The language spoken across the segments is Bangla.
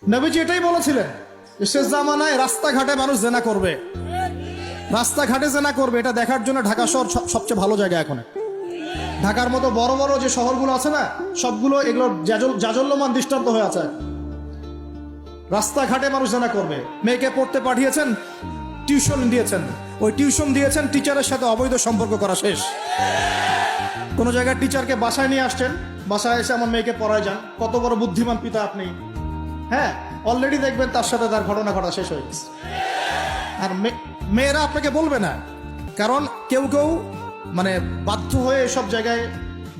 নবীজি এটাই বলেছিলেন, শেষ জামানায় রাস্তাঘাটে মানুষ জেনা করবে, রাস্তাঘাটে জেনা করবে। এটা দেখার জন্য ঢাকা শহর সবচেয়ে ভালো জায়গা। এখন ঢাকার মতো বড় বড় যে শহরগুলো আছে না, সবগুলো এগুলো জাজল্যমান দৃষ্টান্ত হয়ে আছে। রাস্তাঘাটে মানুষ জেনা করবে। মেয়েকে পড়তে পাঠিয়েছেন, টিউশন দিয়েছেন, ওই টিউশন দিয়েছেন, টিচারের সাথে অবৈধ সম্পর্ক করা শেষ। কোনো জায়গায় টিচারকে বাসায় নিয়ে আসছেন, বাসায় এসে আমার মেয়েকে পড়ায় যান। কত বড় বুদ্ধিমান পিতা আপনি! হ্যাঁ, অলরেডি দেখবেন তার সাথে তার ঘটনা ঘটা শেষ হয়ে গেছে। আর মেয়েরা আপনাকে বলবে না, কারণ কেউ কেউ মানে বাধ্য হয়ে এসব জায়গায়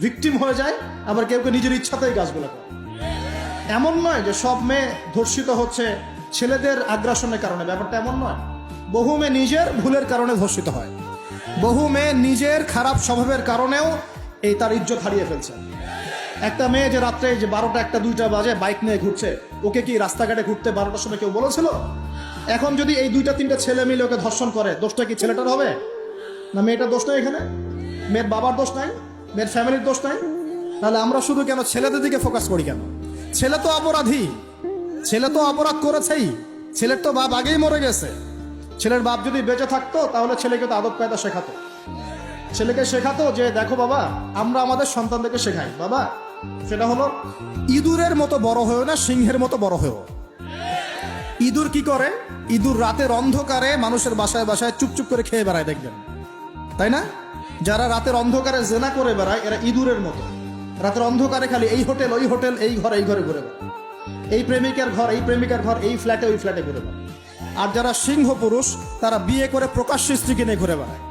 ভিকটিম হয়ে যায়, আবার কেউ কেউ নিজের ইচ্ছাতেই কাজগুলো করে। এমন নয় যে সব মেয়ে ধর্ষিত হচ্ছে ছেলেদের আগ্রাসনের কারণে, ব্যাপারটা এমন নয়। বহু মেয়ে নিজের ভুলের কারণে ধর্ষিত হয়, বহু মেয়ে নিজের খারাপ স্বভাবের কারণেও এই তার ইজ্জত হারিয়ে ফেলছে। একটা মেয়ে যে রাত্রে যে 12টা 1টা 2টা বাজে বাইক নিয়ে ঘুরছে, ওকে কি রাস্তাঘাটে ঘুরতে 12টার সময় কেউ বলেছিল? এখন যদি এই 2টা 3টা ছেলে মিলে ওকে ধর্ষণ করে, দোষটা কি ছেলেটার হবে না মেয়েটার দোষ নাই? এখানে মেয়ের বাবার দোষ নাই, মেয়ের ফ্যামিলির দোষ নাই? তাহলে আমরা শুধু কেন ছেলেদের দিকে ফোকাস করি কেন? ছেলে তো অপরাধী, ছেলে তো অপরাধ করেছেই, ছেলের তো বাপ আগেই মরে গেছে। ছেলের বাপ যদি বেঁচে থাকতো তাহলে ছেলেকে তো আদব কায়দা শেখাতো, ছেলেকে শেখাতো যে দেখো বাবা, আমরা আমাদের সন্তানদেরকে শেখাই বাবা, সেটা হলো ইঁদুরের মতো বড় হয়েও না, সিংহের মতো বড় হয়েও। ইঁদুর কি করে? ইঁদুর রাতের অন্ধকারে মানুষের বাসায় বাসায় চুপচুপ করে খেয়ে বেড়ায়, দেখবেন তাই না? যারা রাতের অন্ধকারে জেনা করে বেড়ায় এরা ইঁদুরের মতো। রাতের অন্ধকারে খালি এই হোটেল ওই হোটেল, এই ঘরে এই ঘরে ঘুরে বেড়ায়, এই প্রেমিকার ঘর এই প্রেমিকার ঘর, এই ফ্ল্যাটে ওই ফ্ল্যাটে ঘুরে বেড়ায়। আর যারা সিংহ পুরুষ তারা বিয়ে করে প্রকাশ্য স্ত্রীকে নিয়ে ঘুরে বেড়ায়।